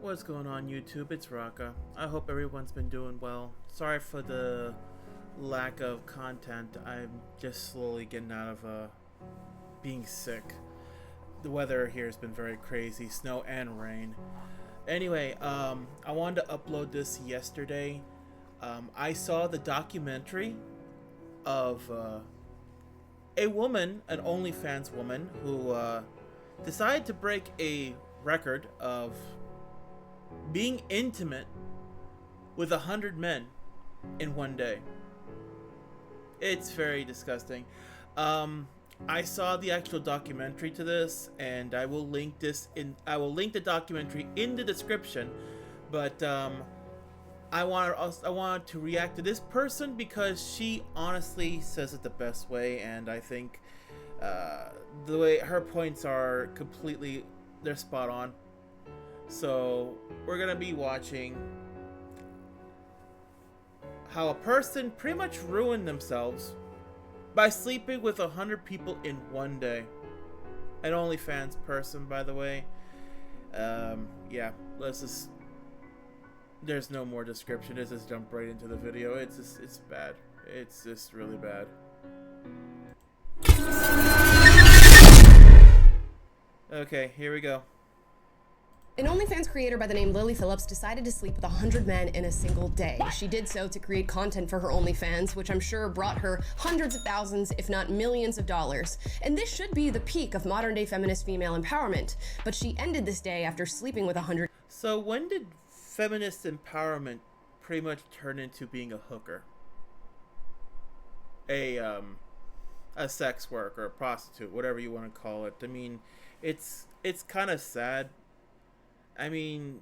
What's going on YouTube? It's Raka. I hope everyone's been doing well. Sorry for the lack of content. I'm just slowly getting out of being sick. The weather here has been very crazy, snow and rain. Anyway, I wanted to upload this yesterday. I saw the documentary of a woman, an OnlyFans woman, who decided to break a record of being intimate with 100 men in one day. It's very disgusting. I saw the actual documentary to this, and I will link the documentary in the description. But I wanted to react to this person because she honestly says it the best way, and I think the way her points are they're spot on. So we're gonna be watching how a person pretty much ruined themselves by sleeping with 100 people in one day. An OnlyFans person, by the way. Yeah, there's no more description. Let's just jump right into the video. It's bad. It's just really bad. Okay, here we go. An OnlyFans creator by the name Lily Phillips decided to sleep with 100 men in a single day. She did so to create content for her OnlyFans, which I'm sure brought her hundreds of thousands, if not millions of dollars. And this should be the peak of modern-day feminist female empowerment. But she ended this day after sleeping with 100. So when did feminist empowerment pretty much turn into being a hooker? A sex worker, a prostitute, whatever you want to call it. I mean, it's kind of sad. I mean,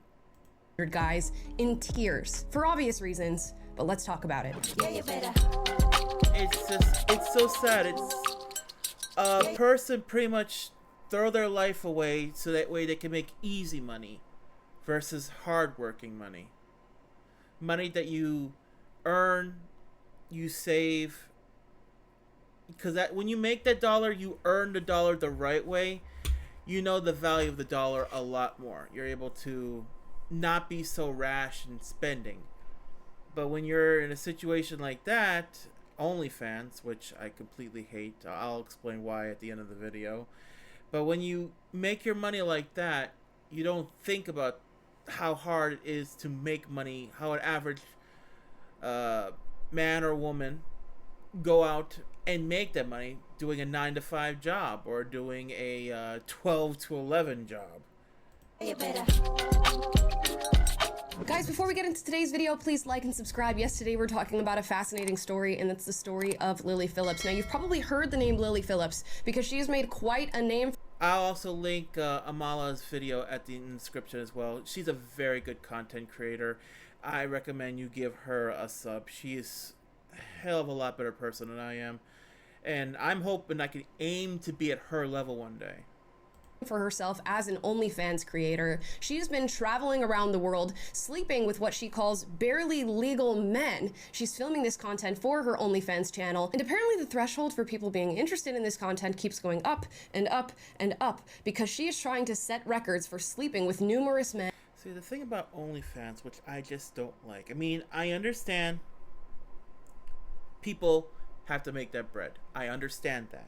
guys in tears for obvious reasons, but let's talk about it. It's so sad. It's a person pretty much throw their life away so that way they can make easy money versus hard-working money. Money that you earn, you save. Because when you make that dollar, you earn the dollar the right way. You know the value of the dollar a lot more. You're able to not be so rash in spending. But when you're in a situation like that, OnlyFans, which I completely hate, I'll explain why at the end of the video. But when you make your money like that, you don't think about how hard it is to make money, how an average man or woman go out and make that money doing a 9-to-5 job or doing a 12 to 11 job. Guys, before we get into today's video, please like and subscribe. Yesterday we're talking about a fascinating story, and that's the story of Lily Phillips. Now, you've probably heard the name Lily Phillips because she has made quite a name. I'll also link Amala's video at the description as well. She's a very good content creator. I recommend you give her a sub. She's a hell of a lot better person than I am. And I'm hoping I can aim to be at her level one day. For herself as an OnlyFans creator, she's been traveling around the world, sleeping with what she calls barely legal men. She's filming this content for her OnlyFans channel, and apparently the threshold for people being interested in this content keeps going up and up and up because she is trying to set records for sleeping with numerous men. See, the thing about OnlyFans, which I just don't like, I mean, I understand people have to make that bread. I understand that.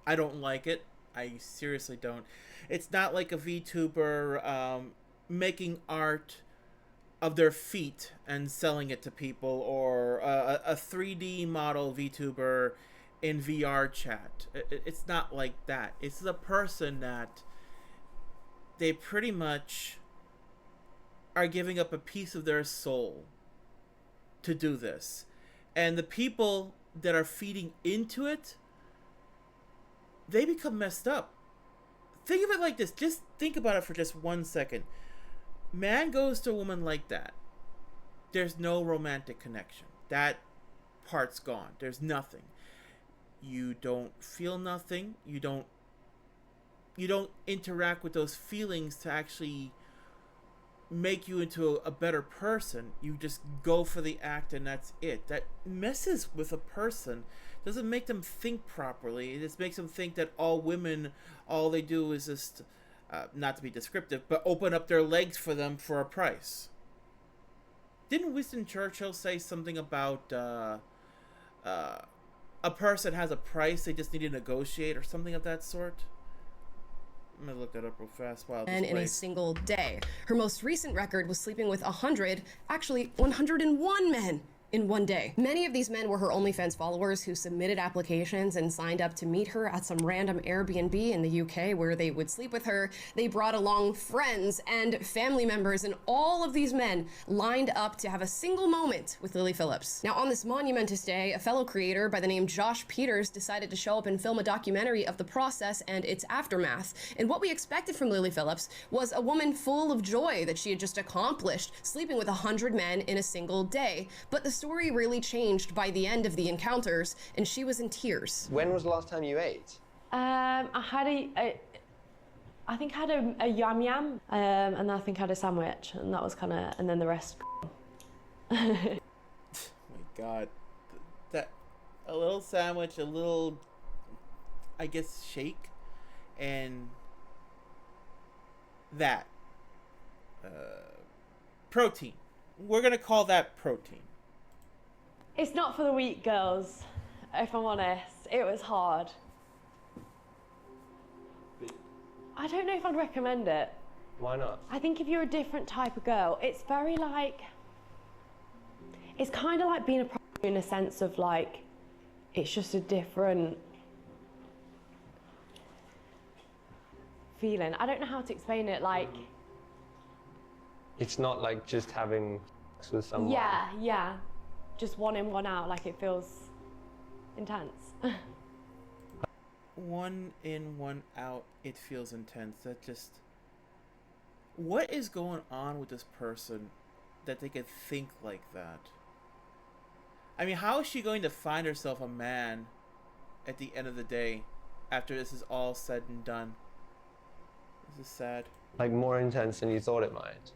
I don't like it. I seriously don't. It's not like a VTuber making art of their feet and selling it to people, or a 3D model VTuber in VR chat. It's not like that. It's a person that they pretty much are giving up a piece of their soul to do this. And the people that are feeding into it, they become messed up. Think of it like this. Just think about it for just 1 second. Man goes to a woman like that. There's no romantic connection. That part's gone. There's nothing. You don't feel nothing. You don't interact with those feelings to actually make you into a better person. You just go for the act and that's it. That messes with a person. Doesn't make them think properly. It just makes them think that all women, all they do is just not to be descriptive, but open up their legs for them for a price. Didn't Winston Churchill say something about a person has a price, they just need to negotiate, or something of that sort? I'm gonna look that up real fast. Wow, men in a single day. Her most recent record was sleeping with 101 men in one day. Many of these men were her OnlyFans followers who submitted applications and signed up to meet her at some random Airbnb in the UK where they would sleep with her. They brought along friends and family members, and all of these men lined up to have a single moment with Lily Phillips. Now, on this monumentous day, a fellow creator by the name Josh Peters decided to show up and film a documentary of the process and its aftermath. And what we expected from Lily Phillips was a woman full of joy that she had just accomplished, sleeping with 100 men in a single day. But the story really changed by the end of the encounters, and she was in tears. When was the last time you ate? I think I had a yum yum, and I think I had a sandwich, and that was kind of, and then the rest. Oh my god, that a little sandwich, a little, I guess, shake, and that protein. We're gonna call that protein. It's not for the weak, girls, if I'm honest. It was hard. I don't know if I'd recommend it. Why not? I think if you're a different type of girl, it's very like, it's kind of like being a prostitute in a sense of like, it's just a different feeling. I don't know how to explain it, like. It's not like just having sex with someone. Yeah. Just one in, one out, like it feels intense. One in, one out, it feels intense. That just... What is going on with this person that they could think like that? I mean, how is she going to find herself a man at the end of the day after this is all said and done? This is sad. Like more intense than you thought it might.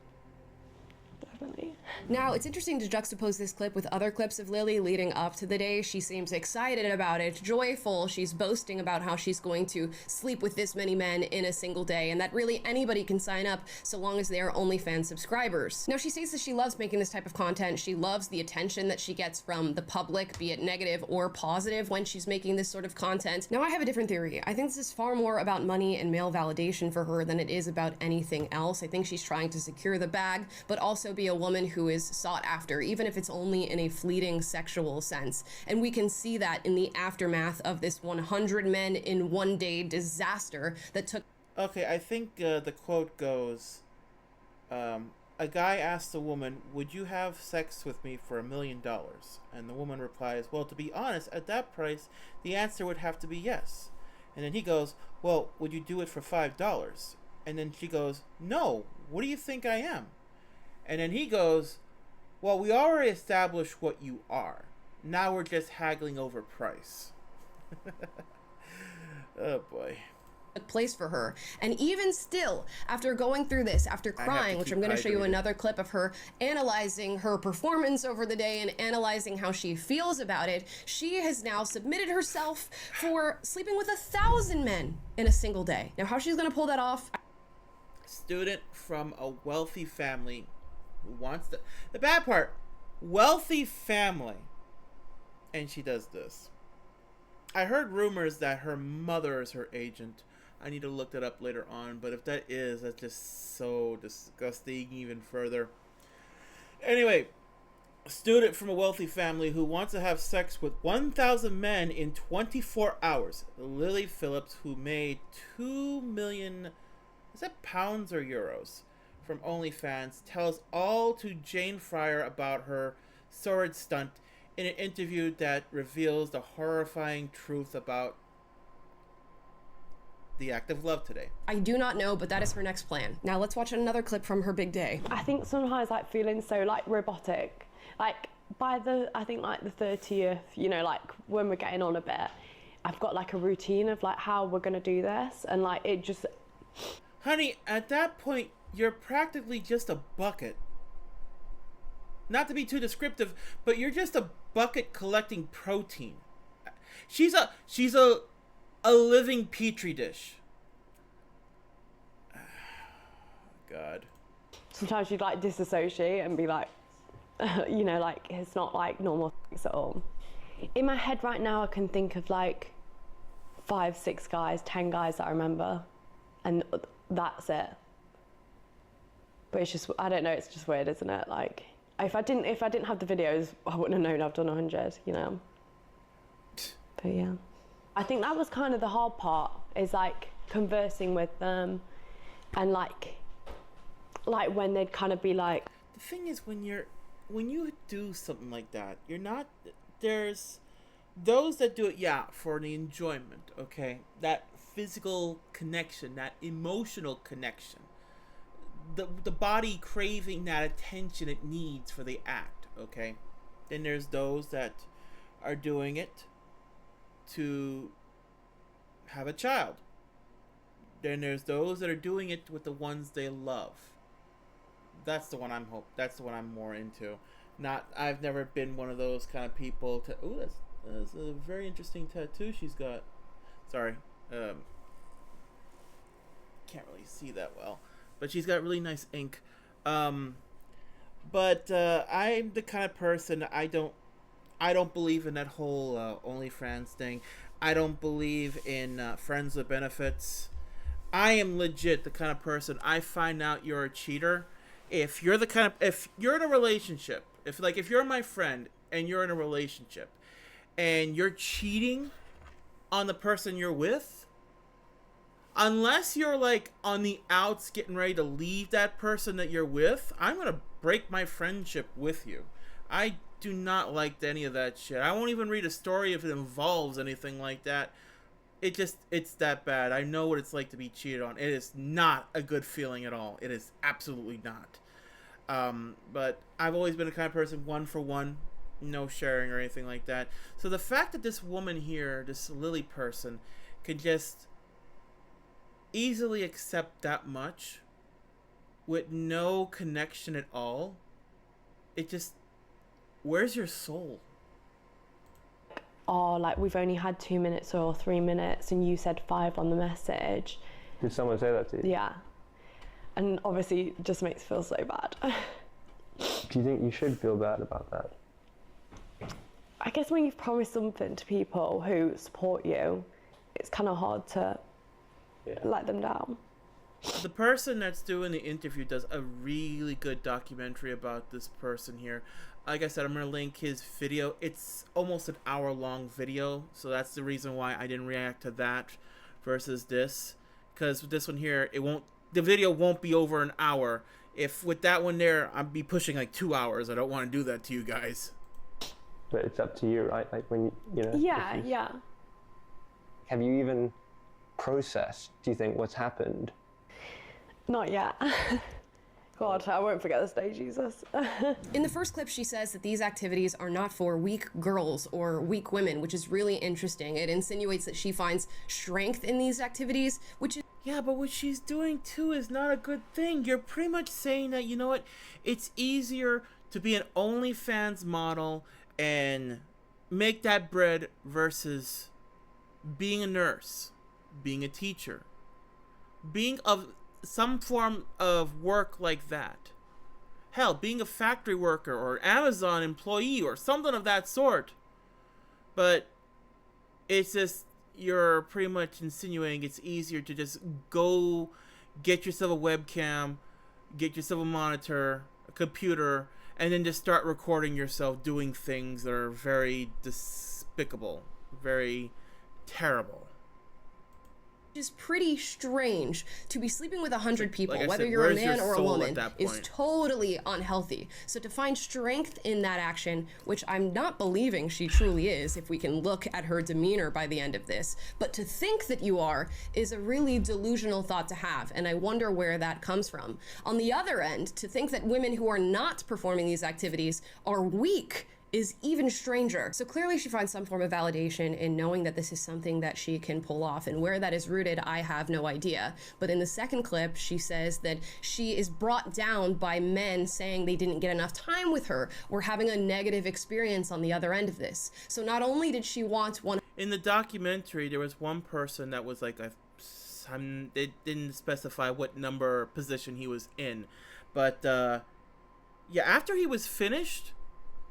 Definitely. Now, it's interesting to juxtapose this clip with other clips of Lily leading up to the day. She seems excited about it, joyful. She's boasting about how she's going to sleep with this many men in a single day, and that really anybody can sign up so long as they are OnlyFans subscribers. Now, she says that she loves making this type of content. She loves the attention that she gets from the public, be it negative or positive, when she's making this sort of content. Now, I have a different theory. I think this is far more about money and male validation for her than it is about anything else. I think she's trying to secure the bag, but also be a woman who is sought after, even if it's only in a fleeting sexual sense. And we can see that in the aftermath of this 100 men in one day disaster that took. Okay, I think the quote goes, a guy asks a woman, would you have sex with me for $1 million? And the woman replies, well, to be honest, at that price, the answer would have to be yes. And then he goes, well, would you do it for $5? And then she goes, no, what do you think I am? And then he goes, well, we already established what you are. Now we're just haggling over price. Oh, boy. Place for her. And even still, after going through this, after crying, which I'm going to show you another clip of her analyzing her performance over the day and analyzing how she feels about it, she has now submitted herself for sleeping with 1,000 men in a single day. Now, how she's going to pull that off? Student from a wealthy family who wants the bad part, wealthy family, and she does this. I heard rumors that her mother is her agent. I need to look that up later on, but if that is, that's just so disgusting even further. Anyway, a student from a wealthy family who wants to have sex with 1,000 men in 24 hours. Lily Phillips, who made 2 million, is that pounds or euros, from OnlyFans, tells all to Jane Fryer about her sordid stunt in an interview that reveals the horrifying truth about the act of love today. I do not know, but that is her next plan. Now let's watch another clip from her big day. I think sometimes like feeling so like robotic, like by the, I think like the 30th, you know, like when we're getting on a bit, I've got like a routine of like how we're gonna do this, and like it just. Honey, at that point, you're practically just a bucket. Not to be too descriptive, but you're just a bucket collecting protein. She's a living petri dish. God. Sometimes you'd like disassociate and be like, you know, like it's not like normal things at all. In my head right now, I can think of like 5, 6 guys, 10 guys that I remember, and that's it. But it's just, I don't know, it's just weird, isn't it? Like, if I didn't have the videos, I wouldn't have known I've done 100, you know? But yeah. I think that was kind of the hard part, is like conversing with them, and like when they'd kind of be like... The thing is, when you do something like that, you're not... There's those that do it, yeah, for the enjoyment, okay? That physical connection, that emotional connection. The body craving that attention it needs for the act, okay? Then there's those that are doing it to have a child. Then there's those that are doing it with the ones they love. That's the one that's the one I'm more into. I've never been one of those kind of people to... Ooh, that's a very interesting tattoo she's got. Sorry. Can't really see that well. But she's got really nice ink. But I'm the kind of person, I don't believe in that whole OnlyFans thing. I don't believe in friends with benefits. I am legit the kind of person, I find out you're a cheater if you're in a relationship, if you're my friend and you're in a relationship and you're cheating on the person you're with, unless you're like on the outs getting ready to leave that person that you're with, I'm going to break my friendship with you. I do not like any of that shit. I won't even read a story if it involves anything like that. It's that bad. I know what it's like to be cheated on. It is not a good feeling at all. It is absolutely not. But I've always been a kind of person, one for one, no sharing or anything like that. So the fact that this woman here, this Lily person, could just easily accept that much with no connection at all, it just, where's your soul? Oh, like we've only had 2 minutes or 3 minutes and you said 5 on the message. Did someone say that to you? Yeah. And obviously it just makes me feel so bad. Do you think you should feel bad about that? I guess when you've promised something to people who support you, it's kind of hard to let them down. The person that's doing the interview does a really good documentary about this person here. Like I said, I'm going to link his video. It's almost an hour-long video, so that's the reason why I didn't react to that versus this. Because with this one here, the video won't be over an hour. If with that one there, I'd be pushing like 2 hours. I don't want to do that to you guys. But it's up to you, right? Like when you know. Yeah, yeah. Have you even processed, do you think, what's happened? Not yet. God, I won't forget this day, Jesus. In the first clip, she says that these activities are not for weak girls or weak women, which is really interesting. It insinuates that she finds strength in these activities, which is... Yeah, but what she's doing too is not a good thing. You're pretty much saying that, you know what, it's easier to be an OnlyFans model and make that bread versus being a nurse, being a teacher, being of some form of work like that. Hell, being a factory worker or Amazon employee or something of that sort. But it's just, you're pretty much insinuating it's easier to just go get yourself a webcam, get yourself a monitor, a computer, and then just start recording yourself doing things that are very despicable, very terrible. Is pretty strange. To be sleeping with 100 people, like whether said, you're a where's your man or a soul woman, at that is point? totally unhealthy. So to find strength in that action, which I'm not believing she truly is, if we can look at her demeanor by the end of this, but to think that you are is a really delusional thought to have, and I wonder where that comes from. On the other end, to think that women who are not performing these activities are weak is even stranger. So clearly she finds some form of validation in knowing that this is something that she can pull off, and where that is rooted, I have no idea. But in the second clip, she says that she is brought down by men saying they didn't get enough time with her or having a negative experience on the other end of this. So not only did she want one... In the documentary, there was one person that was like time. They didn't specify what number position he was in. But, yeah, after he was finished,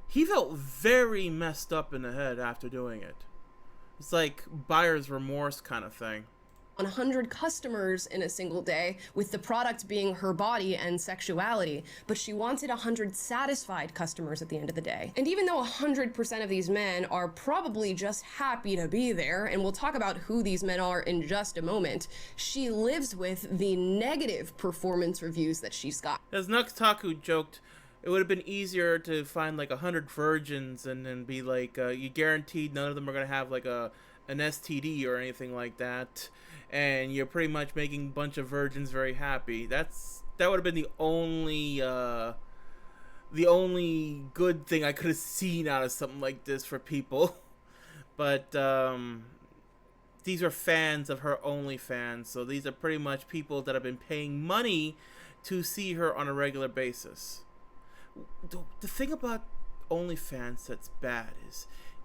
he felt very messed up in the head after doing it. It's like buyer's remorse kind of thing. 100 customers in a single day, with the product being her body and sexuality, but she wanted 100 satisfied customers at the end of the day. And even though 100% of these men are probably just happy to be there, and we'll talk about who these men are in just a moment, she lives with the negative performance reviews that she's got. As Nuktaku joked, it would have been easier to find like 100 virgins and then be like, you guaranteed none of them are going to have like an STD or anything like that. And you're pretty much making a bunch of virgins very happy. That would have been the only good thing I could have seen out of something like this for people. But these are fans of her OnlyFans, so these are pretty much people that have been paying money to see her on a regular basis. The thing about OnlyFans that's bad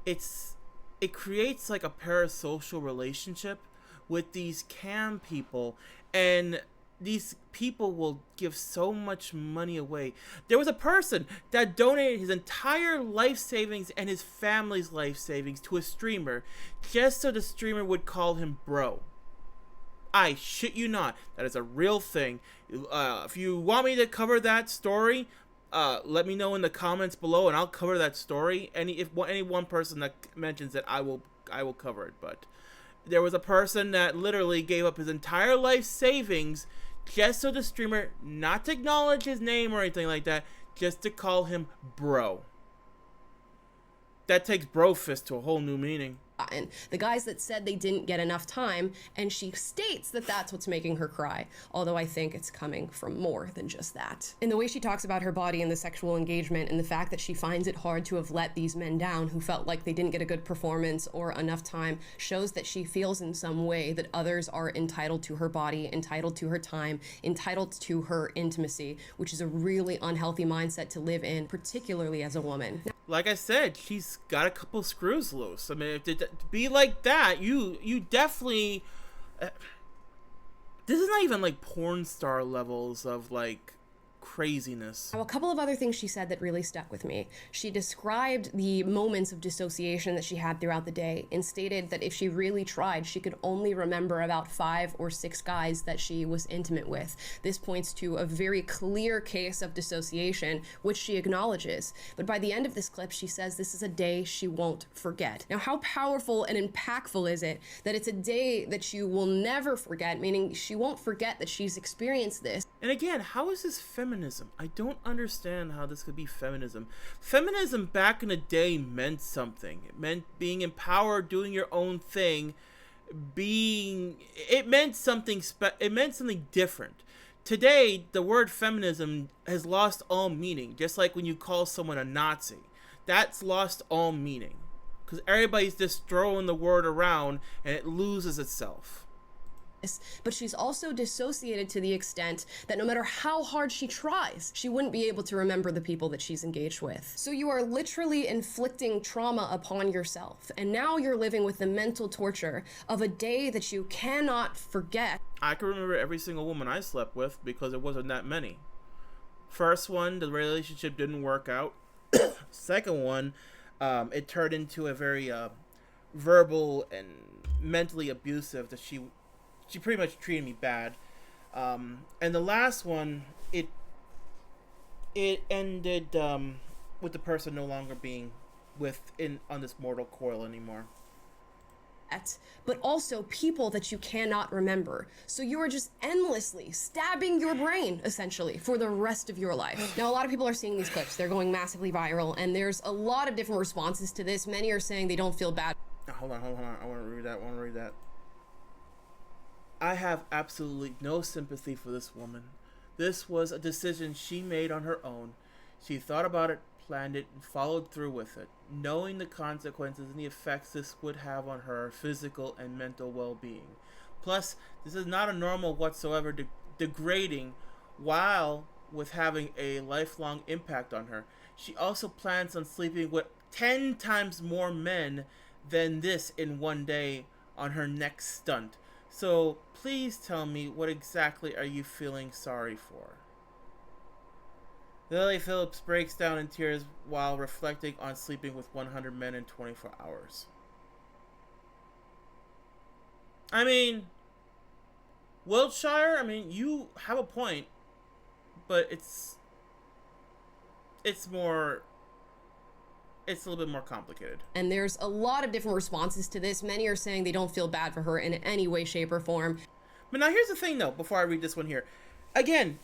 is it creates like a parasocial relationship with these cam people, and these people will give so much money away. There was a person that donated his entire life savings and his family's life savings to a streamer just so the streamer would call him bro. I shit you not. That is a real thing. If you want me to cover that story, let me know in the comments below and I'll cover that story. Any one person that mentions it, I will cover it. But there was a person that literally gave up his entire life savings just so the streamer, not to acknowledge his name or anything like that, just to call him bro. That takes bro fist to a whole new meaning. And the guys that said they didn't get enough time, and she states that that's what's making her cry, although I think it's coming from more than just that. In the way she talks about her body and the sexual engagement, and the fact that she finds it hard to have let these men down who felt like they didn't get a good performance or enough time, shows that she feels in some way that others are entitled to her body, entitled to her time, entitled to her intimacy, which is a really unhealthy mindset to live in, particularly as a woman. Like I said, she's got a couple screws loose. I mean, if it be like that, you definitely... this is not even like porn star levels of like craziness. Now, a couple of other things she said that really stuck with me. She described the moments of dissociation that she had throughout the day and stated that if she really tried, she could only remember about 5 or 6 guys that she was intimate with. This points to a very clear case of dissociation, which she acknowledges. But by the end of this clip, she says this is a day she won't forget. Now, how powerful and impactful is it that it's a day that you will never forget, meaning she won't forget that she's experienced this? And again, how is this feminism? I don't understand how this could be feminism. Feminism back in the day meant something. It meant being empowered, doing your own thing, it meant something different. Today, the word feminism has lost all meaning, just like when you call someone a Nazi. That's lost all meaning because everybody's just throwing the word around and it loses itself. But she's also dissociated to the extent that no matter how hard she tries, she wouldn't be able to remember the people that she's engaged with. So you are literally inflicting trauma upon yourself, and now you're living with the mental torture of a day that you cannot forget. I can remember every single woman I slept with because it wasn't that many. First one, the relationship didn't work out. Second one, it turned into a very verbal and mentally abusive that she pretty much treated me bad. And the last one, it ended with the person no longer being on this mortal coil anymore. But also people that you cannot remember. So you are just endlessly stabbing your brain, essentially, for the rest of your life. Now, a lot of people are seeing these clips. They're going massively viral, and there's a lot of different responses to this. Many are saying they don't feel bad. Hold on. I want to read that. I have absolutely no sympathy for this woman. This was a decision she made on her own. She thought about it, planned it, and followed through with it, knowing the consequences and the effects this would have on her physical and mental well-being. Plus, this is not a normal whatsoever degrading, while with having a lifelong impact on her. She also plans on sleeping with 10 times more men than this in one day on her next stunt. So please tell me, what exactly are you feeling sorry for? Lily Phillips breaks down in tears while reflecting on sleeping with 100 men in 24 hours. I mean, Wiltshire, I mean, you have a point, but it's more, it's a little bit more complicated. And there's a lot of different responses to this. Many are saying they don't feel bad for her in any way, shape, or form. But now here's the thing, though, before I read this one here. Again,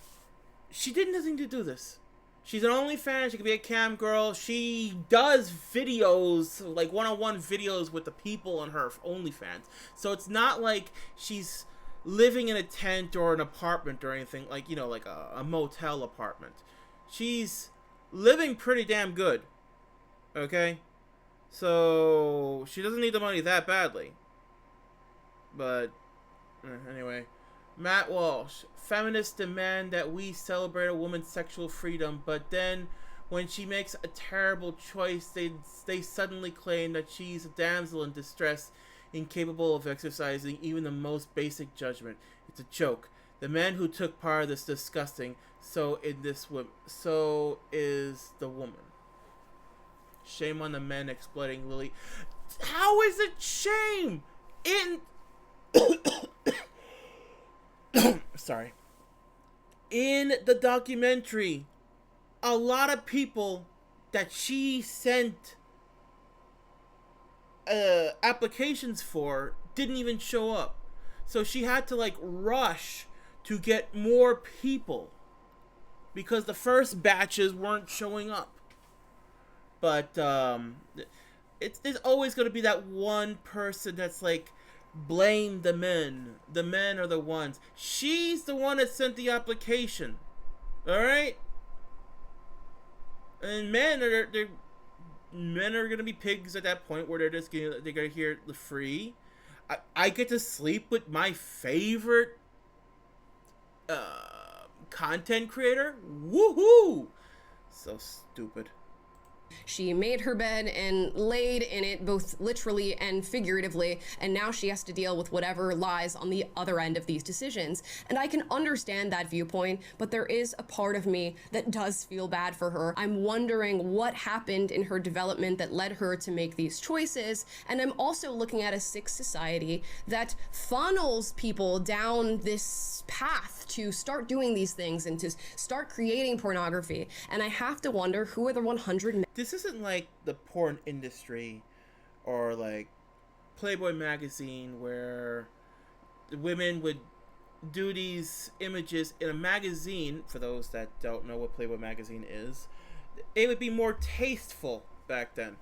she did nothing to do this. She's an OnlyFans. She could be a cam girl. She does videos, like one-on-one videos with the people on her OnlyFans. So it's not like she's living in a tent or an apartment or anything, like, you know, like a motel apartment. She's living pretty damn good. Okay? So she doesn't need the money that badly. But anyway, Matt Walsh. Feminists demand that we celebrate a woman's sexual freedom, but then when she makes a terrible choice, they suddenly claim that she's a damsel in distress, incapable of exercising even the most basic judgment. It's a joke. The men who took part of this disgusting. So is the woman. Shame on the men exploiting Lily. How is it shame? Sorry. In the documentary, a lot of people that she sent applications for didn't even show up. So she had to like rush to get more people because the first batches weren't showing up. But there's always going to be that one person that's like, blame the men. The men are the ones. She's the one that sent the application. Alright? And men are gonna be pigs at that point where they're gonna hear the free. I get to sleep with my favorite content creator. Woohoo! So stupid. She made her bed and laid in it both literally and figuratively, and now she has to deal with whatever lies on the other end of these decisions. And I can understand that viewpoint, but there is a part of me that does feel bad for her. I'm wondering what happened in her development that led her to make these choices, and I'm also looking at a sick society that funnels people down this path to start doing these things and to start creating pornography. And I have to wonder, who are the 100 men? This isn't like the porn industry or like Playboy magazine where the women would do these images in a magazine. For those that don't know what Playboy magazine is, it would be more tasteful back then.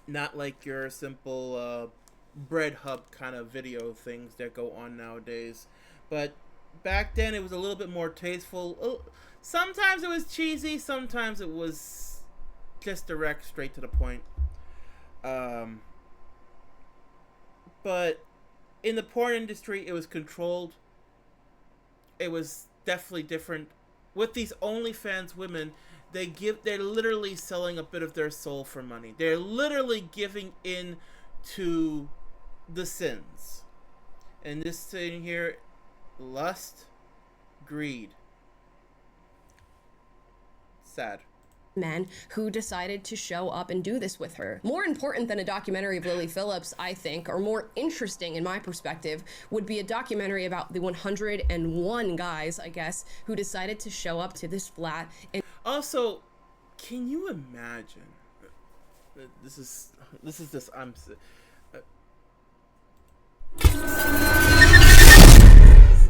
Not like your simple bread hub kind of video things that go on nowadays. But back then it was a little bit more tasteful. Sometimes it was cheesy, sometimes it was just direct, straight to the point. But in the porn industry, it was controlled. It was definitely different. With these OnlyFans women, they're literally selling a bit of their soul for money. They're literally giving in to the sins. And this thing here, lust, greed. Sad. Men who decided to show up and do this with her. More important than a documentary of Lily Phillips, I think, or more interesting in my perspective, would be a documentary about the 101 guys, I guess, who decided to show up to this flat. And also, can you imagine? This is just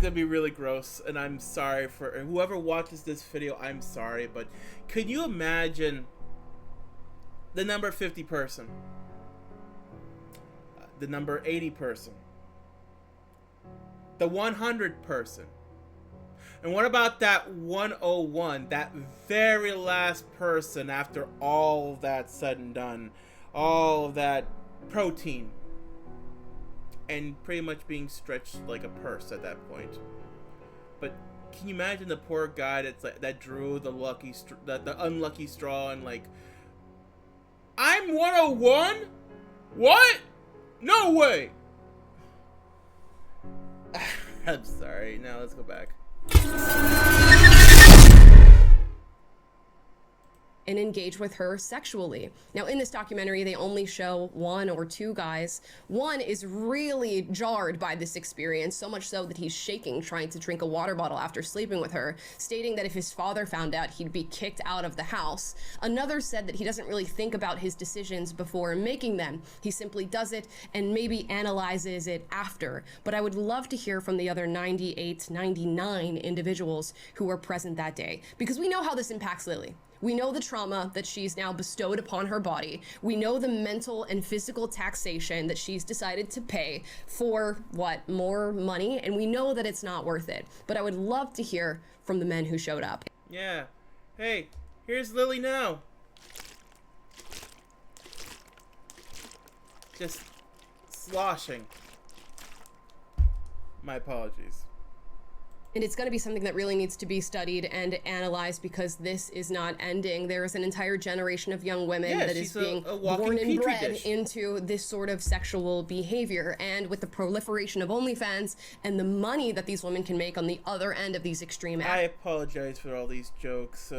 gonna be really gross, and I'm sorry for whoever watches this video. I'm sorry, but could you imagine the number 50 person, the number 80 person, the 100 person, and what about that 101, that very last person after all of that said and done, all of that protein, and pretty much being stretched like a purse at that point. But can you imagine the poor guy that drew the unlucky straw and like, I'm 101? What? No way! I'm sorry. Now let's go back. And engage with her sexually. Now, in this documentary, they only show one or two guys. One is really jarred by this experience, so much so that he's shaking, trying to drink a water bottle after sleeping with her, stating that if his father found out, he'd be kicked out of the house. Another said that he doesn't really think about his decisions before making them. He simply does it and maybe analyzes it after. But I would love to hear from the other 98, 99 individuals who were present that day, because we know how this impacts Lily. We know the trauma that she's now bestowed upon her body. We know the mental and physical taxation that she's decided to pay for, what, more money? And we know that it's not worth it. But I would love to hear from the men who showed up. Yeah. Hey, here's Lily now. Just sloshing. My apologies. And it's going to be something that really needs to be studied and analyzed, because this is not ending. There is an entire generation of young women that is being born and bred into this sort of sexual behavior. And with the proliferation of OnlyFans and the money that these women can make on the other end of these extreme acts. I apologize for all these jokes.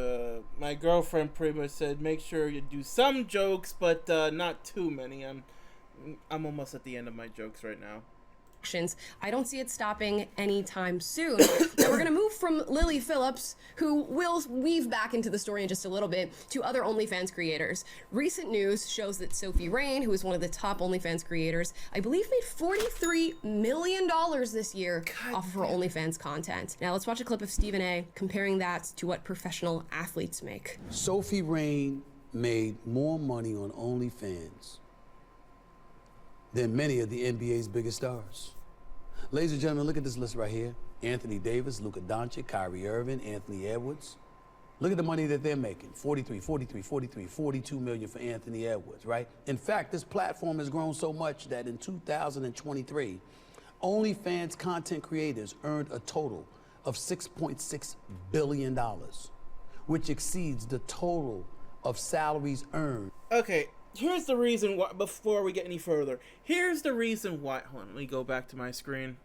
My girlfriend pretty much said, make sure you do some jokes, but not too many. I'm almost at the end of my jokes right now. I don't see it stopping anytime soon. Now we're going to move from Lily Phillips, who will weave back into the story in just a little bit, to other OnlyFans creators. Recent news shows that Sophie Rain, who is one of the top OnlyFans creators, I believe made $43 million this year off of her OnlyFans content. Now let's watch a clip of Stephen A. comparing that to what professional athletes make. Sophie Rain made more money on OnlyFans than many of the NBA's biggest stars. Ladies and gentlemen, look at this list right here. Anthony Davis, Luka Doncic, Kyrie Irving, Anthony Edwards. Look at the money that they're making. 42 million for Anthony Edwards, right? In fact, this platform has grown so much that in 2023, OnlyFans content creators earned a total of $6.6 billion, which exceeds the total of salaries earned. Okay. Here's the reason why, before we get any further, here's the reason why, hold on, let me go back to my screen.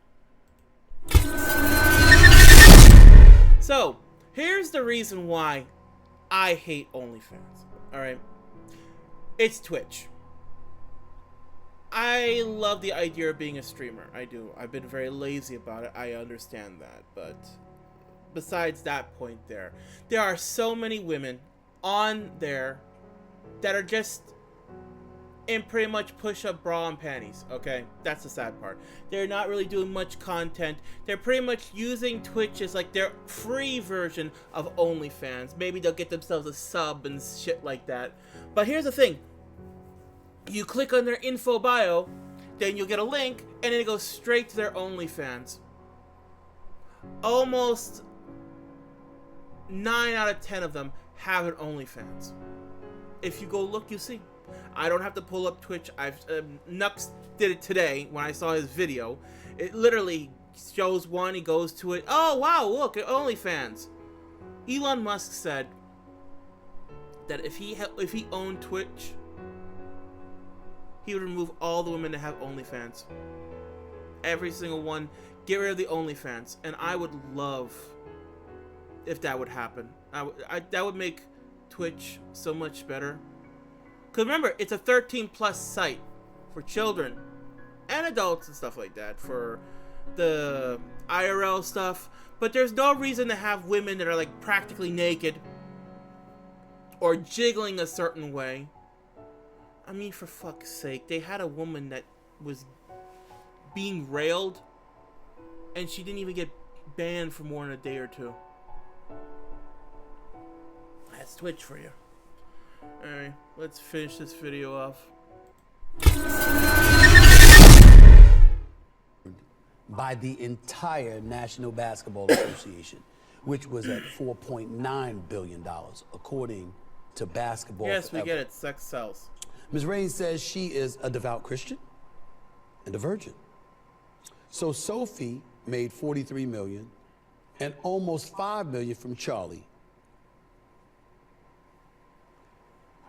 So, here's the reason why I hate OnlyFans, alright? It's Twitch. I love the idea of being a streamer, I do. I've been very lazy about it, I understand that, but besides that point there are so many women on there that are just in pretty much push-up bra and panties, okay? That's the sad part. They're not really doing much content. They're pretty much using Twitch as like their free version of OnlyFans. Maybe they'll get themselves a sub and shit like that. But here's the thing. You click on their info bio, then you'll get a link, and then it goes straight to their OnlyFans. Almost 9 out of 10 of them have an OnlyFans. If you go look, you see. I don't have to pull up Twitch. Nux did it today when I saw his video. It literally shows one, he goes to it. Oh, wow, look, at OnlyFans. Elon Musk said that if he owned Twitch, he would remove all the women that have OnlyFans. Every single one. Get rid of the OnlyFans. And I would love if that would happen. That would make Twitch so much better. Because remember, it's a 13+ site for children and adults and stuff like that, for the IRL stuff. But there's no reason to have women that are like practically naked or jiggling a certain way. I mean, for fuck's sake, they had a woman that was being railed and she didn't even get banned for more than a day or two. That's Twitch for you. Alright, let's finish this video off. By the entire National Basketball Association, which was at $4.9 billion, according to Basketball Yes, Forever. we get it. Sex sells. Ms. Rain says she is a devout Christian and a virgin. So Sophie made $43 million and almost $5 million from Charlie.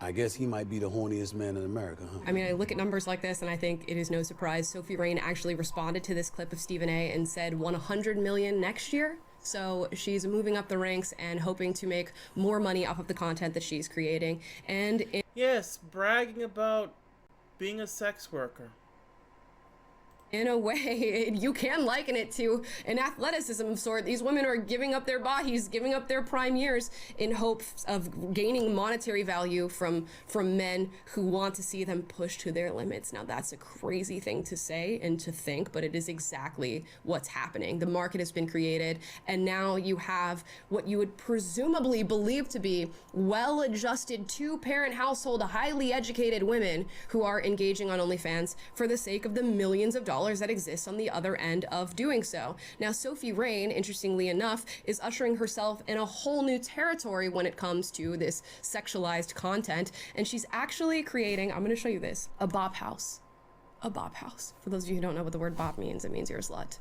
I guess he might be the horniest man in America, huh? I mean, I look at numbers like this and I think it is no surprise. Sophie Rain actually responded to this clip of Stephen A. and said 100 million next year. So she's moving up the ranks and hoping to make more money off of the content that she's creating. And Yes, bragging about being a sex worker. in a way, you can liken it to an athleticism of sort. These women are giving up their bodies, giving up their prime years in hopes of gaining monetary value from men who want to see them pushed to their limits. Now, that's a crazy thing to say and to think, but it is exactly what's happening. The market has been created, and now you have what you would presumably believe to be well-adjusted two-parent household, highly educated women who are engaging on OnlyFans for the sake of the millions of dollars that exists on the other end of doing so. Now, Sophie Rain, interestingly enough, is ushering herself in a whole new territory when it comes to this sexualized content, and she's actually creating, I'm going to show you this, a bop house. A bop house. For those of you who don't know what the word bop means, it means you're a slut.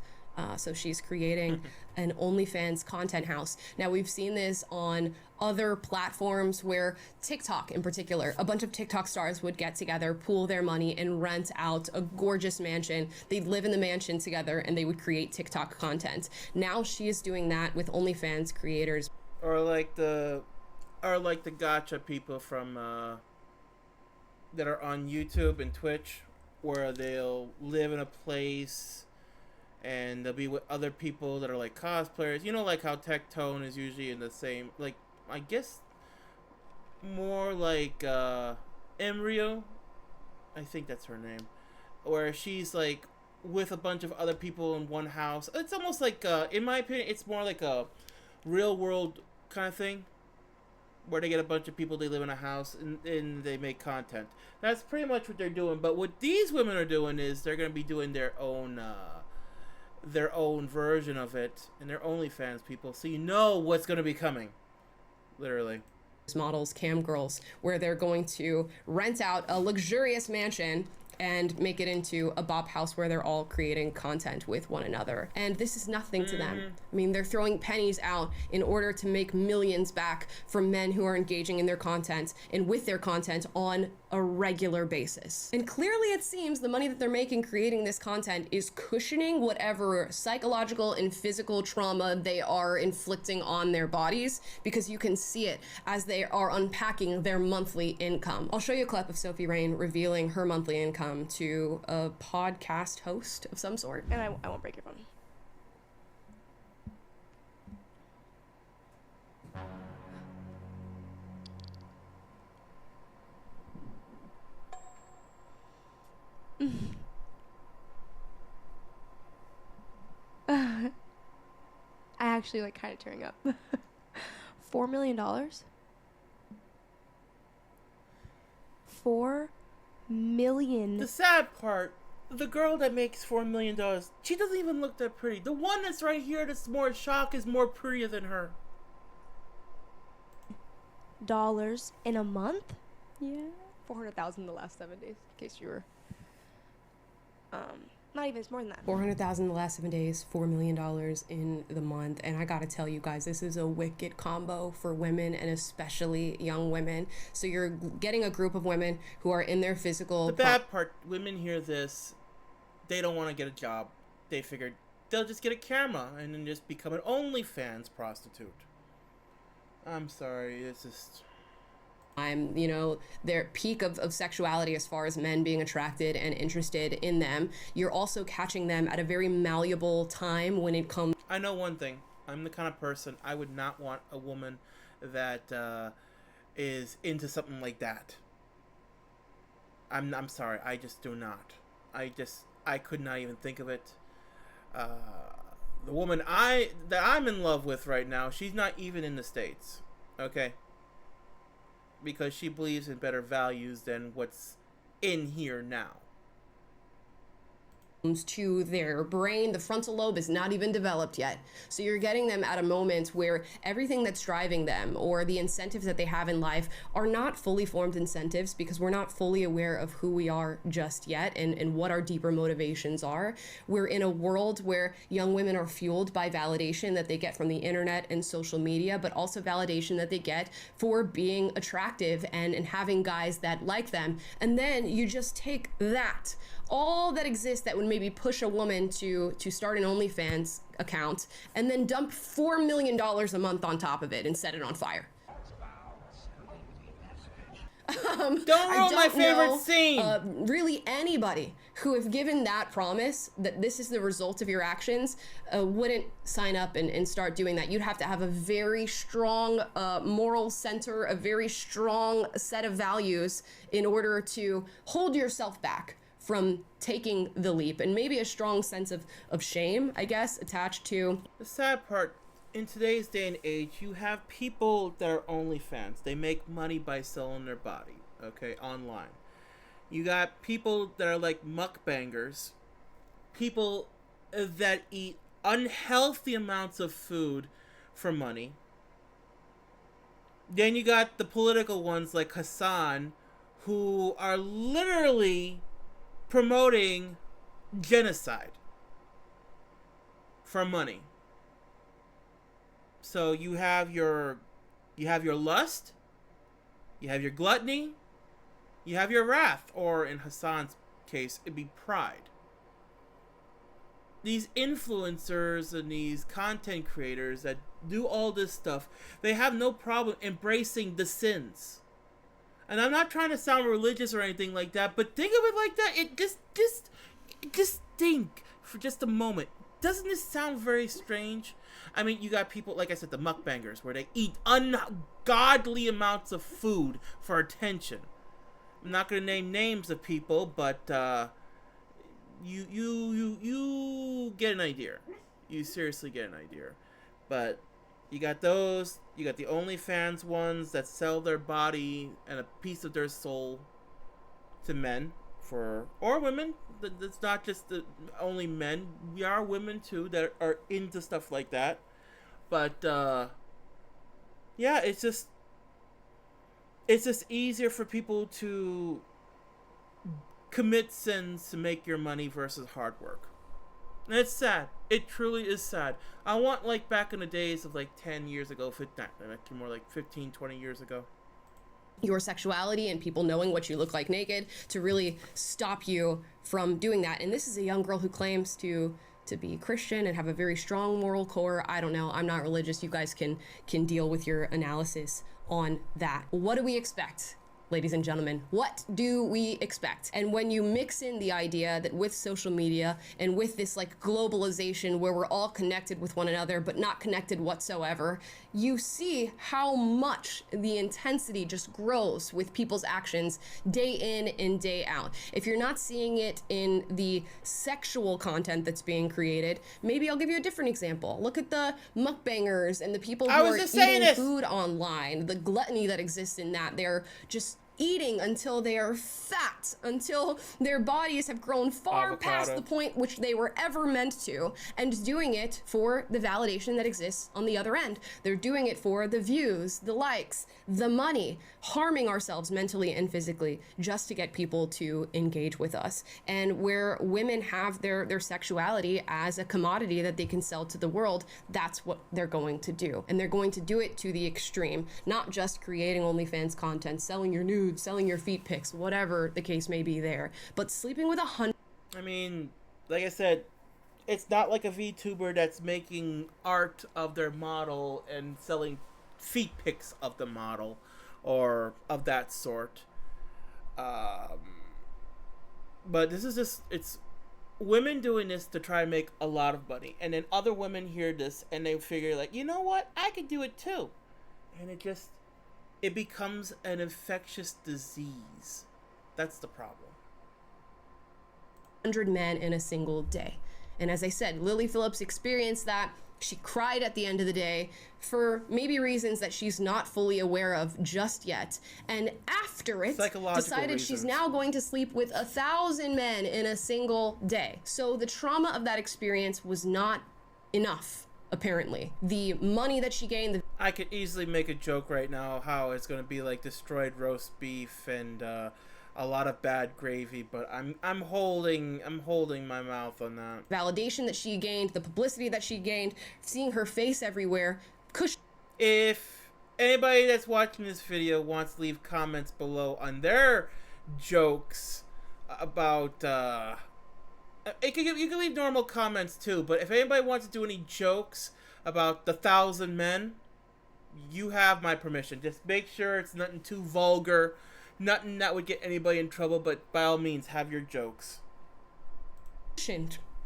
So she's creating an OnlyFans content house. Now, we've seen this on other platforms where TikTok in particular, a bunch of TikTok stars would get together, pool their money, and rent out a gorgeous mansion. They'd live in the mansion together and they would create TikTok content. Now she is doing that with OnlyFans creators. Or like the gotcha people from that are on YouTube and Twitch, where they'll live in a place and they'll be with other people that are like cosplayers. You know, like how Tectone is usually in the same, like, I guess more like Embryo, I think that's her name, where she's like with a bunch of other people in one house. It's almost like in my opinion, it's more like a real world kind of thing, where they get a bunch of people, they live in a house, and they make content. That's pretty much what they're doing. But what these women are doing is they're going to be doing their own version of it, and their OnlyFans people, so you know what's going to be coming, literally. Models, cam girls, where they're going to rent out a luxurious mansion and make it into a bop house where they're all creating content with one another. And this is nothing to them. I mean, they're throwing pennies out in order to make millions back from men who are engaging in their content and with their content on a regular basis. And clearly it seems the money that they're making creating this content is cushioning whatever psychological and physical trauma they are inflicting on their bodies, because you can see it as they are unpacking their monthly income. I'll show you a clip of Sophie Rain revealing her monthly income to a podcast host of some sort. And I won't break your phone. I actually like kind of tearing up. $4 million? $4 million. The sad part, the girl that makes $4 million, she doesn't even look that pretty. The one that's right here that's more shock is more prettier than her. Dollars in a month? Yeah. 400,000 the last 7 days, in case you were not even, it's more than that. 400,000 the last 7 days, $4 million in the month. And I gotta tell you guys, this is a wicked combo for women, and especially young women. So you're getting a group of women who are in their physical... The bad part, women hear this, they don't want to get a job. They figured they'll just get a camera and then just become an OnlyFans prostitute. I'm sorry, it's just... you know, their peak of sexuality as far as men being attracted and interested in them. You're also catching them at a very malleable time when it comes... I know one thing. I'm the kind of person, I would not want a woman that is into something like that. I'm sorry, I just do not. I could not even think of it. The woman that I'm in love with right now, she's not even in the States. Okay? Because she believes in better values than what's in here now. to their brain. The frontal lobe is not even developed yet. So you're getting them at a moment where everything that's driving them or the incentives that they have in life are not fully formed incentives, because we're not fully aware of who we are just yet and what our deeper motivations are. We're in a world where young women are fueled by validation that they get from the internet and social media, but also validation that they get for being attractive and having guys that like them. And then you just take that, all that exists that would maybe push a woman to start an OnlyFans account, and then dump $4 million a month on top of it and set it on fire. Don't ruin my favorite scene. Really anybody who, if given that promise that this is the result of your actions, wouldn't sign up and start doing that. You'd have to have a very strong moral center, a very strong set of values in order to hold yourself back from taking the leap, and maybe a strong sense of shame, I guess, attached to. The sad part, in today's day and age, you have people that are OnlyFans. They make money by selling their body, okay, online. You got people that are like mukbangers, people that eat unhealthy amounts of food for money. Then you got the political ones like Hassan, who are literally promoting genocide for money. So you have your lust, you have your gluttony, you have your wrath, or in Hassan's case, it'd be pride. These influencers and these content creators that do all this stuff, they have no problem embracing the sins. And I'm not trying to sound religious or anything like that, but think of it like that. It just think for just a moment. Doesn't this sound very strange? I mean, you got people, like I said, the mukbangers, where they eat ungodly amounts of food for attention. I'm not going to name names of people, but you get an idea. You seriously get an idea. But you got those. You got the OnlyFans ones that sell their body and a piece of their soul to men or women. That's not just only men. We are women too that are into stuff like that. But yeah, it's just easier for people to commit sins to make your money versus hard work. And it's sad. It truly is sad. I want, like, back in the days of, like, 10 years ago, more like 15, 20 years ago. Your sexuality and people knowing what you look like naked to really stop you from doing that. And this is a young girl who claims to be Christian and have a very strong moral core. I don't know. I'm not religious. You guys can deal with your analysis on that. What do we expect? Ladies and gentlemen, what do we expect? And when you mix in the idea that with social media and with this like globalization where we're all connected with one another but not connected whatsoever, you see how much the intensity just grows with people's actions day in and day out. If you're not seeing it in the sexual content that's being created, maybe I'll give you a different example. Look at the mukbangers and the people who are eating food online, the gluttony that exists in that. They're just eating until they are fat, until their bodies have grown far past the point which they were ever meant to, and doing it for the validation that exists on the other end. They're doing it for the views, the likes, the money, harming ourselves mentally and physically just to get people to engage with us. And where women have their sexuality as a commodity that they can sell to the world, that's what they're going to do. And they're going to do it to the extreme, not just creating OnlyFans content, selling your nudes, selling your feet pics, whatever the case may be there, but sleeping with 100. I mean, like I said, it's not like a VTuber that's making art of their model and selling feet pics of the model or of that sort. But this is just, it's women doing this to try and make a lot of money. And then other women hear this and they figure like, you know what? I could do it too. And it becomes an infectious disease. That's the problem. 100 men in a single day. And as I said, Lily Phillips experienced that She cried at the end of the day for maybe reasons that she's not fully aware of just yet. And after it, decided she's now going to sleep with 1,000 men in a single day. So the trauma of that experience was not enough, apparently. The money that she gained... I could easily make a joke right now how it's going to be like destroyed roast beef and a lot of bad gravy, but I'm holding my mouth on that. Validation that she gained, the publicity that she gained, seeing her face everywhere. If anybody that's watching this video wants to leave comments below on their jokes about you can leave normal comments too, but if anybody wants to do any jokes about the 1,000 men, you have my permission. Just make sure it's nothing too vulgar, nothing that would get anybody in trouble, but by all means, have your jokes.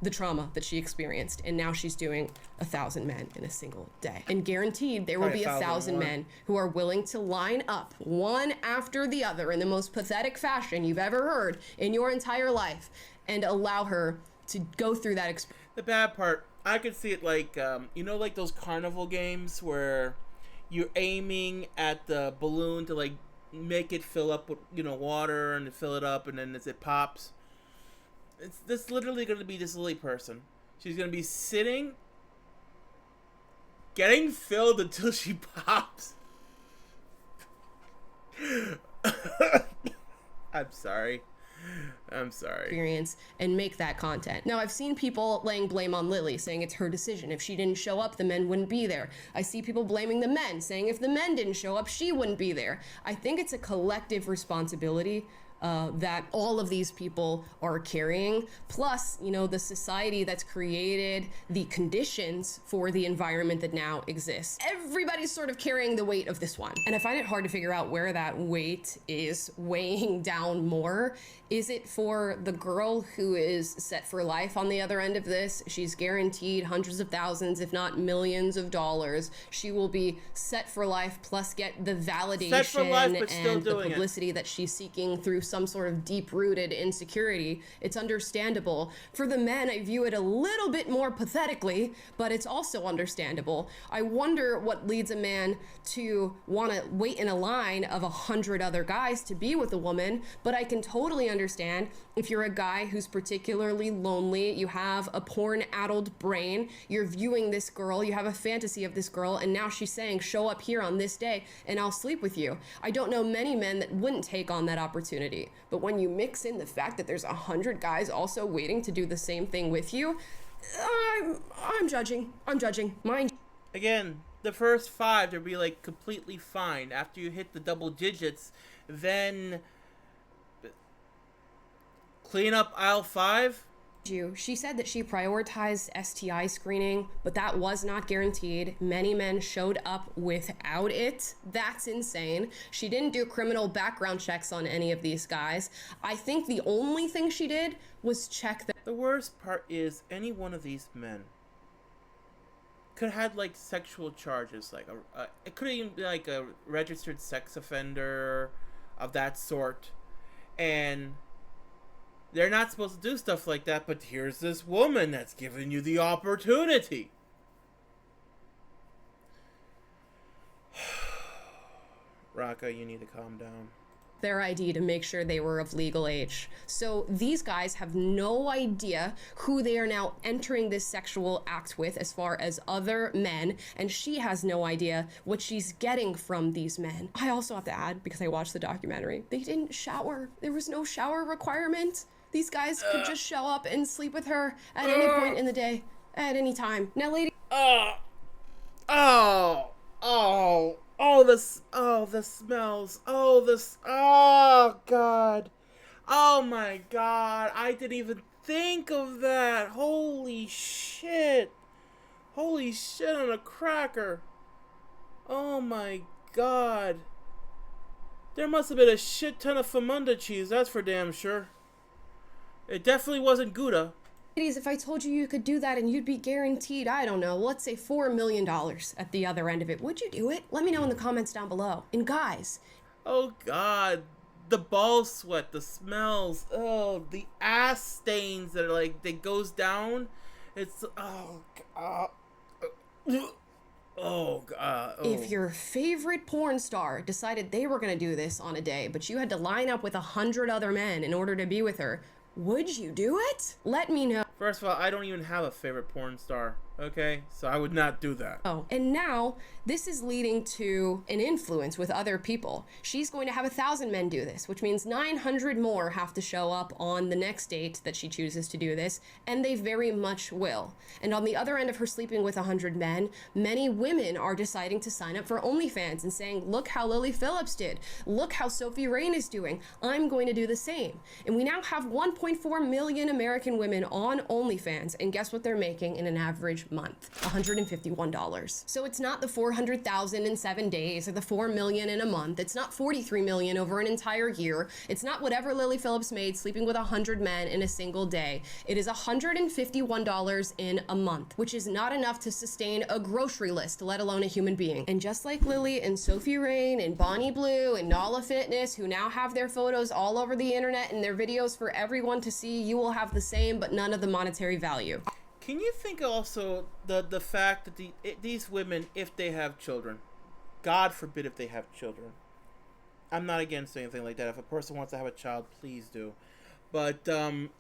The trauma that she experienced, and now she's doing 1,000 men in a single day. And guaranteed there will be 1,000 men who are willing to line up one after the other in the most pathetic fashion you've ever heard in your entire life and allow her to go through that experience. The bad part, I could see it like, you know, like those carnival games where you're aiming at the balloon to like make it fill up with, you know, water and fill it up, and then as it pops, it's this literally going to be this Lily person. She's going to be sitting, getting filled until she pops. I'm sorry. Experience and make that content. Now, I've seen people laying blame on Lily, saying it's her decision. If she didn't show up, the men wouldn't be there. I see people blaming the men, saying if the men didn't show up, she wouldn't be there. I think it's a collective responsibility that all of these people are carrying, plus, you know, the society that's created the conditions for the environment that now exists. Everybody's sort of carrying the weight of this one. And I find it hard to figure out where that weight is weighing down more. Is it for the girl who is set for life on the other end of this? She's guaranteed hundreds of thousands, if not millions of dollars. She will be set for life, plus get the validation and the publicity that she's seeking through some sort of deep-rooted insecurity. It's understandable. For the men, I view it a little bit more pathetically, but it's also understandable. I wonder what leads a man to want to wait in a line of 100 other guys to be with a woman, but I can totally understand if you're a guy who's particularly lonely, you have a porn-addled brain, you're viewing this girl, you have a fantasy of this girl, and now she's saying, show up here on this day and I'll sleep with you. I don't know many men that wouldn't take on that opportunity. But when you mix in the fact that there's 100 guys also waiting to do the same thing with you, I'm judging. Mind. Again, the first 5, they'll be like completely fine. After you hit the double digits, then clean up aisle 5. She said that she prioritized STI screening, but that was not guaranteed. Many men showed up without it. That's insane. She didn't do criminal background checks on any of these guys. I think the only thing she did was check that. The worst part is any one of these men could have had like sexual charges, like it could even be like a registered sex offender of that sort, and they're not supposed to do stuff like that, but here's this woman that's giving you the opportunity. Raka, you need to calm down. Their ID to make sure they were of legal age. So these guys have no idea who they are now entering this sexual act with as far as other men, and she has no idea what she's getting from these men. I also have to add, because I watched the documentary, they didn't shower. There was no shower requirement. These guys could just show up and sleep with her at any point in the day, at any time. Now, lady. The smells. Oh, God. Oh, my God. I didn't even think of that. Holy shit. Holy shit on a cracker. Oh, my God. There must have been a shit ton of Famunda cheese, that's for damn sure. It definitely wasn't Gouda. Ladies, if I told you you could do that and you'd be guaranteed, I don't know, let's say $4 million at the other end of it, would you do it? Let me know in the comments down below. And guys. Oh, God. The ball sweat, the smells, the ass stains that are like, that goes down. It's, oh, God. Oh, God. Oh. If your favorite porn star decided they were gonna do this on a day, but you had to line up with 100 other men in order to be with her, would you do it? Let me know. First of all, I don't even have a favorite porn star, okay? So I would not do that. Oh, and now this is leading to an influence with other people. She's going to have 1,000 men do this, which means 900 more have to show up on the next date that she chooses to do this, and they very much will. And on the other end of her sleeping with 100 men, many women are deciding to sign up for OnlyFans and saying, look how Lily Phillips did. Look how Sophie Rain is doing. I'm going to do the same. And we now have 1.4 million American women on OnlyFans, and guess what they're making in an average month? $151. So it's not the 400,000 in 7 days or the 4 million in a month. It's not 43 million over an entire year. It's not whatever Lily Phillips made sleeping with 100 men in a single day. It is $151 in a month, which is not enough to sustain a grocery list, let alone a human being. And just like Lily and Sophie Rain and Bonnie Blue and Nala Fitness, who now have their photos all over the internet and their videos for everyone to see, you will have the same but none of the monetary value. Can you think also the fact that these women, if they have children, God forbid if they have children, I'm not against anything like that. If a person wants to have a child, please do. But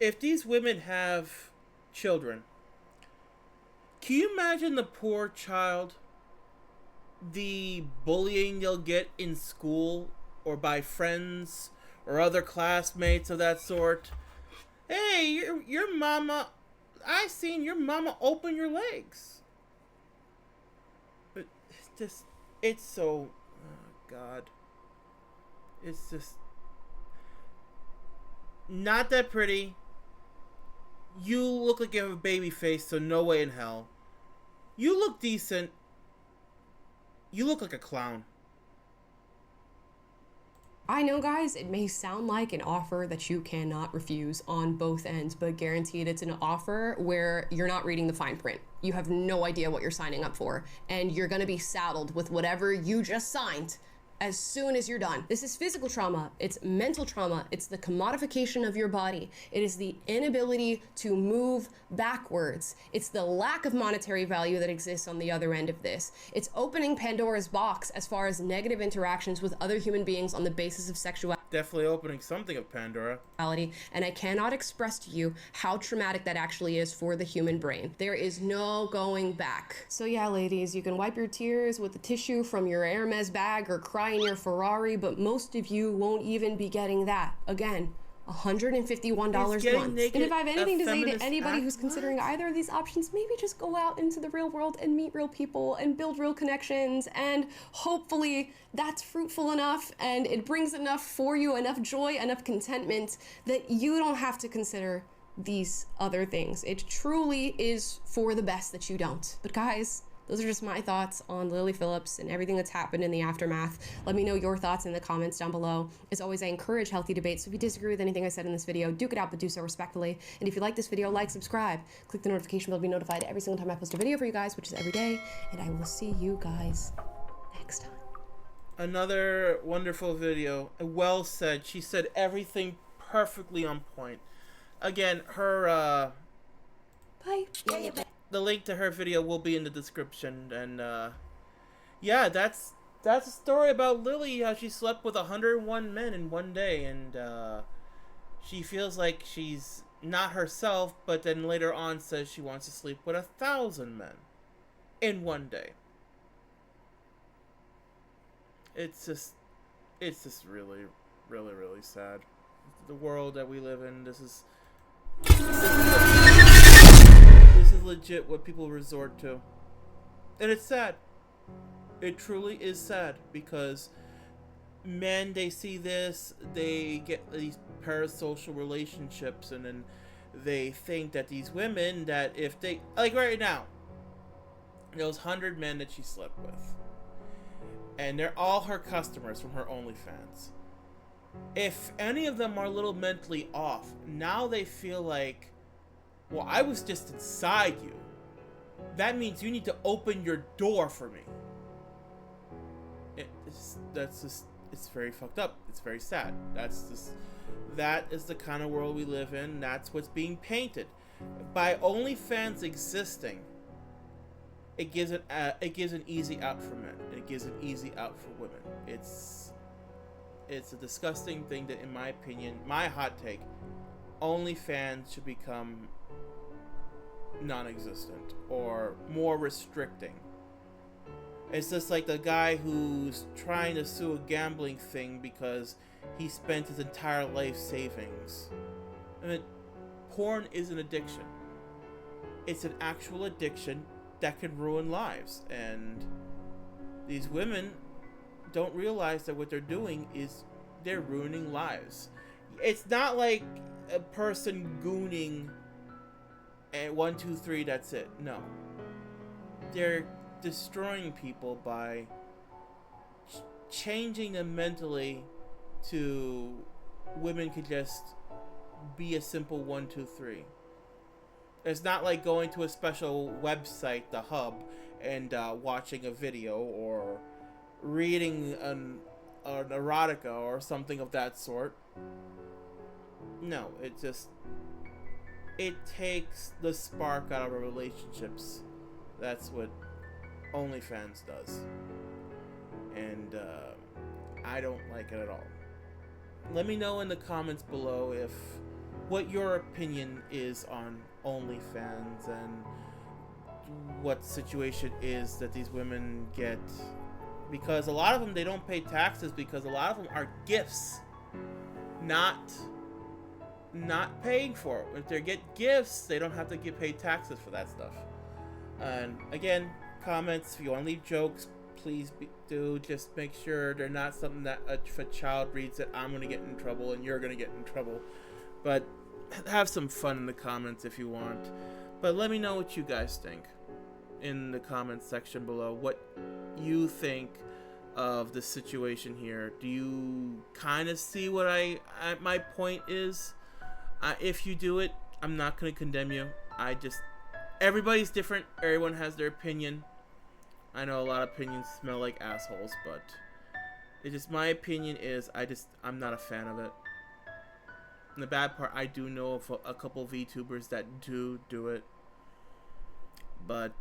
if these women have children, can you imagine the poor child, the bullying they'll get in school or by friends or other classmates of that sort? Hey, your mama, I seen your mama open your legs. But it's so, oh God. It's just not that pretty. You look like you have a baby face, so no way in hell. You look decent. You look like a clown. I know, guys, it may sound like an offer that you cannot refuse on both ends, but guaranteed it's an offer where you're not reading the fine print. You have no idea what you're signing up for, and you're gonna be saddled with whatever you just signed as soon as you're done. This is physical trauma, it's mental trauma, it's the commodification of your body, it is the inability to move backwards, it's the lack of monetary value that exists on the other end of this. It's opening Pandora's box as far as negative interactions with other human beings on the basis of sexuality. Definitely opening something of Pandora. And I cannot express to you how traumatic that actually is for the human brain. There is no going back. So yeah, ladies, you can wipe your tears with the tissue from your Hermes bag or cry in your Ferrari, but most of you won't even be getting that. Again, $151 a month. And if I have anything to say to anybody who's considering either of these options, maybe just go out into the real world and meet real people and build real connections, and hopefully that's fruitful enough and it brings enough for you, enough joy, enough contentment that you don't have to consider these other things. It truly is for the best that you don't. But guys, those are just my thoughts on Lily Phillips and everything that's happened in the aftermath. Let me know your thoughts in the comments down below. As always, I encourage healthy debates, so if you disagree with anything I said in this video, duke it out, but do so respectfully. And if you like this video, like, subscribe, click the notification bell to be notified every single time I post a video for you guys, which is every day, and I will see you guys next time. Another wonderful video. Well said. She said everything perfectly on point. Again, her, Bye. the link to her video will be in the description, and yeah, that's a story about Lily, how she slept with 101 men in one day, and she feels like she's not herself, but then later on says she wants to sleep with 1,000 men in one day. It's just really, really, really sad. The world that we live in, this is legit what people resort to. And it's sad. It truly is sad, because men, they see this, they get these parasocial relationships, and then they think that these women, that if they, like right now, those 100 men that she slept with, and they're all her customers from her OnlyFans. If any of them are a little mentally off, now they feel like, well, I was just inside you. That means you need to open your door for me. It's very fucked up. It's very sad. That is the kind of world we live in. That's what's being painted. By OnlyFans existing, it gives an easy out for men. It gives an easy out for women. It's a disgusting thing that, in my opinion, my hot take, OnlyFans should become non-existent or more restricting. It's just like the guy who's trying to sue a gambling thing because he spent his entire life savings. I mean, porn is an addiction. It's an actual addiction that can ruin lives, and these women don't realize that what they're doing is they're ruining lives. It's not like a person gooning and 1, 2, 3, that's it. No. They're destroying people by changing them mentally to women could just be a simple 1, 2, 3. It's not like going to a special website, the hub, and watching a video or reading an erotica or something of that sort. No, it takes the spark out of our relationships. That's what OnlyFans does. And I don't like it at all. Let me know in the comments below what your opinion is on OnlyFans and what situation is that these women get, because a lot of them, they don't pay taxes because a lot of them are gifts, not paying for it. If they get gifts, they don't have to get paid taxes for that stuff. And again, comments, if you want to leave jokes, please do. Just make sure they're not something that if a child reads it, I'm going to get in trouble and you're going to get in trouble. But have some fun in the comments if you want. But let me know what you guys think in the comments section below. What you think of the situation here. Do you kind of see what my point is? If you do it, I'm not going to condemn you. Everybody's different. Everyone has their opinion. I know a lot of opinions smell like assholes, but my opinion is I'm not a fan of it. And the bad part, I do know of a couple VTubers that do it, but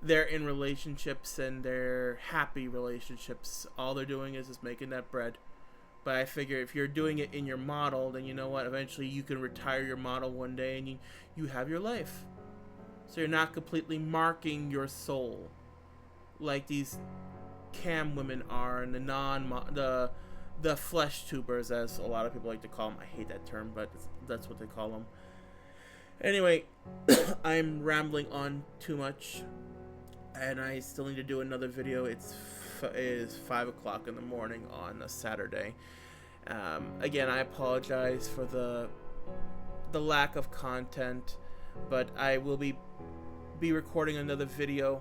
they're in relationships and they're happy relationships. All they're doing is just making that bread. But I figure if you're doing it in your model, then you know what? Eventually you can retire your model one day and you have your life. So you're not completely marking your soul like these cam women are, and the flesh tubers, as a lot of people like to call them. I hate that term, but that's what they call them. Anyway, I'm rambling on too much, and I still need to do another video. It is 5 o'clock in the morning on a Saturday. Again, I apologize for the lack of content, but I will be recording another video.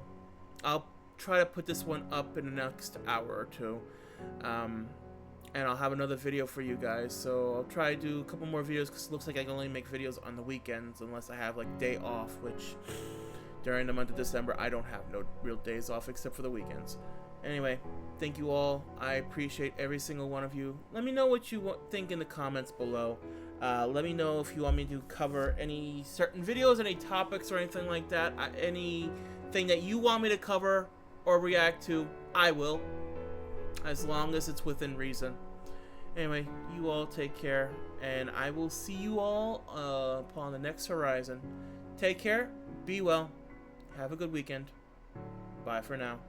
I'll try to put this one up in the next hour or two. And I'll have another video for you guys, so I'll try to do a couple more videos, because it looks like I can only make videos on the weekends unless I have like day off, which during the month of December I don't have no real days off except for the weekends. Anyway, thank you all. I appreciate every single one of you. Let me know what you think in the comments below. Let me know if you want me to cover any certain videos, any topics or anything like that. Anything that you want me to cover or react to, I will, as long as it's within reason. Anyway, you all take care, and I will see you all upon the next horizon. Take care, be well, have a good weekend. Bye for now.